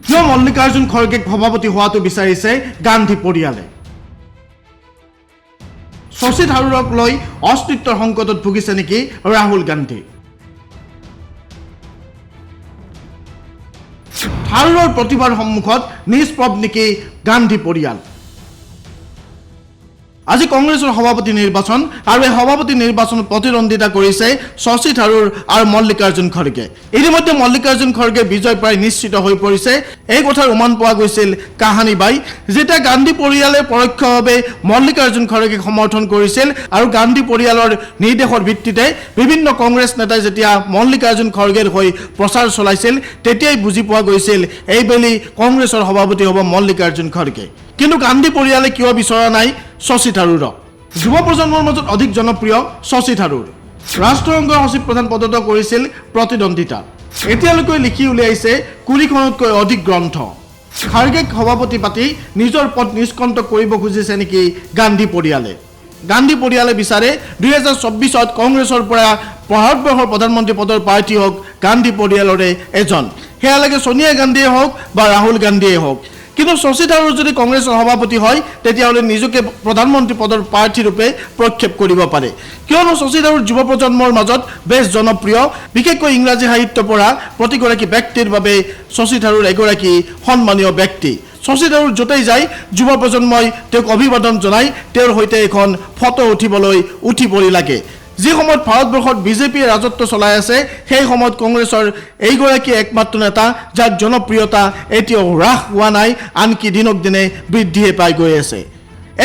কিয় মল্লিকাৰ্জুন খড়গেক সভাপতি হোৱাটো বিচাৰিছে গান্ধী পৰিয়ালে? শশী থাৰুৰক লৈ অস্তিত্বৰ সংকটত ভুগিছে নেকি ৰাহুল গান্ধী? থাৰুৰৰ প্ৰতিবাৰ সন্মুখত নিষ্প্ৰভ নেকি গান্ধী পৰিয়াল? আজি কংগ্ৰেছৰ সভাপতি নিৰ্বাচন আৰু এই সভাপতি নিৰ্বাচনত প্ৰতিদ্বন্দ্বিতা কৰিছে শশী থাৰুৰ আৰু মল্লিকাৰ্জুন খড়গে। ইতিমধ্যে মল্লিকাৰ্জুন খড়গে বিজয় প্ৰায় নিশ্চিত হৈ পৰিছে। এই কথাৰ উমান পোৱা গৈছিল কাহানী বাই, যেতিয়া গান্ধী পৰিয়ালে পৰোক্ষভাৱে মল্লিকাৰ্জুন খড়গেক সমৰ্থন কৰিছিল আৰু গান্ধী পৰিয়ালৰ নিৰ্দেশৰ ভিত্তিতে বিভিন্ন কংগ্ৰেছ নেতাই যেতিয়া মল্লিকাৰ্জুন খড়গেৰ হৈ প্ৰচাৰ চলাইছিল, তেতিয়াই বুজি পোৱা গৈছিল এইবেলি কংগ্ৰেছৰ সভাপতি হ'ব মল্লিকাৰ্জুন খড়গে। কিন্তু গান্ধী পৰিয়ালে কিয় বিচৰা নাই শশী থাৰুৰক? যুৱ প্ৰজন্মৰ মাজত অধিক জনপ্ৰিয় শশী থাৰুৰ। ৰাষ্ট্ৰসংঘৰ সচিব প্ৰধান পদতো কৰিছিল প্ৰতিদ্বন্দ্বিতা। এতিয়ালৈকে লিখি উলিয়াইছে 20খনতকৈ অধিক গ্ৰন্থ। খড়গেক সভাপতি পাতি নিজৰ পদ নিষ্কণ্টক কৰিব খুজিছে নেকি গান্ধী পৰিয়ালে? গান্ধী পৰিয়ালে বিচাৰে 2024ত কংগ্ৰেছৰ পৰা ভাৰতবৰ্ষৰ প্ৰধানমন্ত্ৰী পদৰ প্ৰাৰ্থী হওক গান্ধী পৰিয়ালৰে এজন, সেয়া লাগে সোনিয়া গান্ধীয়ে হওক বা ৰাহুল গান্ধীয়ে হওক। কিন্তু শশী থাৰুৰ যদি কংগ্ৰেছৰ সভাপতি হয়, তেতিয়াহ'লে নিজকে প্ৰধানমন্ত্ৰী পদৰ প্ৰাৰ্থীৰূপে প্ৰক্ষেপ কৰিব পাৰে। কিয়নো শশী থাৰুৰ যুৱ প্ৰজন্মৰ মাজত বেছ জনপ্ৰিয়, বিশেষকৈ ইংৰাজী সাহিত্য পঢ়া প্ৰতিগৰাকী ব্যক্তিৰ বাবে শশী থাৰুৰ এগৰাকী সন্মানীয় ব্যক্তি। শশী থাৰুৰ য'তেই যায় যুৱ প্ৰজন্মই তেওঁক অভিবাদন জনাই তেওঁৰ সৈতে এখন ফটো উঠিবলৈ উঠি পৰি লাগে। যি সময়ত ভাৰতবৰ্ষত বিজেপিয়ে ৰাজত্ব চলাই আছে, সেই সময়ত কংগ্ৰেছৰ এইগৰাকী একমাত্ৰ নেতা যাৰ জনপ্ৰিয়তা এতিয়াও হ্ৰাস হোৱা নাই, আনকি দিনক দিনে বৃদ্ধিয়ে পাই গৈ আছে।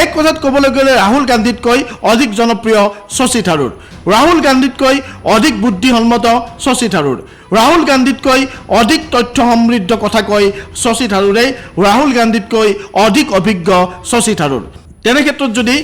এক কথাত ক'বলৈ গ'লে ৰাহুল গান্ধীতকৈ অধিক জনপ্ৰিয় শশী থাৰুৰ, ৰাহুল গান্ধীতকৈ অধিক বুদ্ধিসন্মত শশী থাৰুৰ, ৰাহুল গান্ধীতকৈ অধিক তথ্য সমৃদ্ধ কথা কয় শশী থাৰুৰে, ৰাহুল গান্ধীতকৈ অধিক অভিজ্ঞ শশী থাৰুৰ। তেনে ক্ষেত্ৰত যদি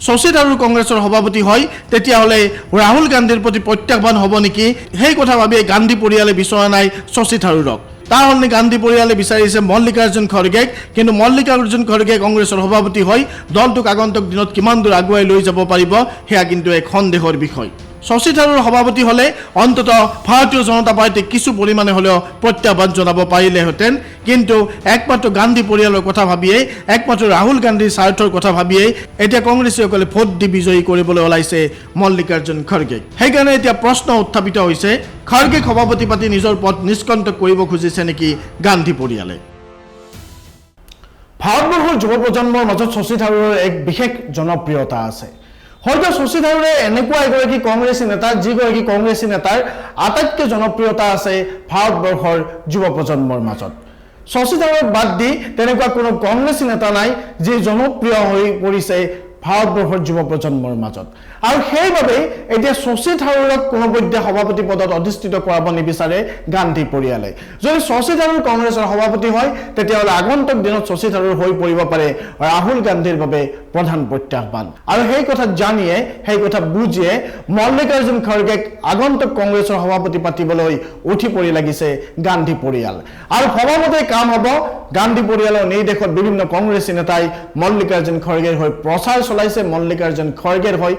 শশী থাৰুৰ কংগ্ৰেছৰ সভাপতি হয়, তেতিয়াহ'লে ৰাহুল গান্ধীৰ প্ৰতি প্ৰত্যাহ্বান হ'ব নেকি? সেই কথা ভাবিয়ে গান্ধী পৰিয়ালে বিচৰা নাই শশী থাৰুৰক। তাৰ সলনি গান্ধী পৰিয়ালে বিচাৰিছে মল্লিকাৰ্জুন খড়গেক। কিন্তু মল্লিকাৰ্জুন খড়গে কংগ্ৰেছৰ সভাপতি হৈ দলটোক আগন্তুক দিনত কিমান দূৰ আগুৱাই লৈ যাব পাৰিব, সেয়া কিন্তু এক সন্দেহৰ বিষয়। শশী থাৰুৰ সভাপতি হ'লে অন্ততঃ ভাৰতীয় জনতা পাৰ্টীক কিছু পৰিমাণে হ'লেও প্ৰত্যাহ্বান জনাব পাৰিলেহেঁতেন। কিন্তু একমাত্ৰ গান্ধী পৰিয়ালৰ কথা ভাবিয়েই, একমাত্ৰ ৰাহুল গান্ধীৰ স্বাৰ্থৰ কথা ভাবিয়েই এতিয়া কংগ্ৰেছীসকলে ভোট দি বিজয়ী কৰিবলৈ ওলাইছে মল্লিকাৰ্জুন খড়গেক। সেইকাৰণে এতিয়া প্ৰশ্ন উত্থাপিত হৈছে, খড়গেক সভাপতি পাতি নিজৰ পদ নিষ্কণ্টক কৰিব খুজিছে নেকি গান্ধী পৰিয়ালে? ভাৰতবৰ্ষৰ যুৱ প্ৰজন্মৰ মাজত শশী থাৰুৰৰ এক বিশেষ জনপ্ৰিয়তা আছে। হয়তো শশী থাৰুৰে এনেকুৱা এগৰাকী কংগ্ৰেছী নেতা, যিগৰাকী কংগ্ৰেছী নেতাৰ আটাইতকৈ জনপ্ৰিয়তা আছে ভাৰতবৰ্ষৰ যুৱ প্ৰজন্মৰ মাজত। শশী থাৰুৰক বাদ দি তেনেকুৱা কোনো কংগ্ৰেছী নেতা নাই যি জনপ্ৰিয় হৈ পৰিছে ভাৰতবৰ্ষৰ যুৱ প্ৰজন্মৰ মাজত। আৰু সেইবাবেই এতিয়া শশী থাৰুৰক কোনোপধ্যে সভাপতি পদত অধিষ্ঠিত কৰাব নিবিচাৰে গান্ধী পৰিয়ালে। যদি শশী থাৰুৰ কংগ্ৰেছৰ সভাপতি হয়, তেতিয়াহ'লে আগন্তুক দিনত শশী থাৰুৰ হৈ পৰিব পাৰে ৰাহুল গান্ধীৰ বাবে প্ৰধান প্ৰত্যাহ্বান। আৰু সেই কথা জানিয়ে, সেই কথা বুজিয়ে মল্লিকাৰ্জুন খড়গেক আগন্তুক কংগ্ৰেছৰ সভাপতি পাতিবলৈ উঠি পৰি লাগিছে গান্ধী পৰিয়াল। আৰু ভবামতে কাম হ'ব, গান্ধী পৰিয়ালৰ নিৰ্দেশত বিভিন্ন কংগ্ৰেছী নেতাই মল্লিকাৰ্জুন খড়গেৰ হৈ প্ৰচাৰ চলাইছে, মল্লিকাৰ্জুন খড়গেৰ হৈ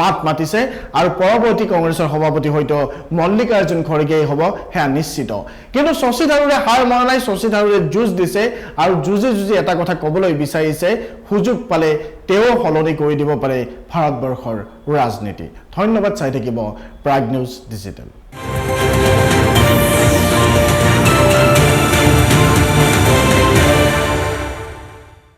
মাত মাতিছে, আৰু পৰৱৰ্তী কংগ্ৰেছৰ সভাপতি হয়তো মল্লিকাৰ্জুন খড়গেই হ'ব, সেয়া নিশ্চিত। কিন্তু শশী থাৰুৰে হাৰ মৰা নাই, শশী থাৰুৰে যুঁজ দিছে, আৰু যুঁজি যুঁজি এটা কথা ক'বলৈ বিচাৰিছে, সুযোগ পালে তেওঁ সলনি কৰি দিব পাৰে ভাৰতবৰ্ষৰ ৰাজনীতি। ধন্যবাদ। চাই থাকিব প্ৰাগ নিউজ ডিজিটেল।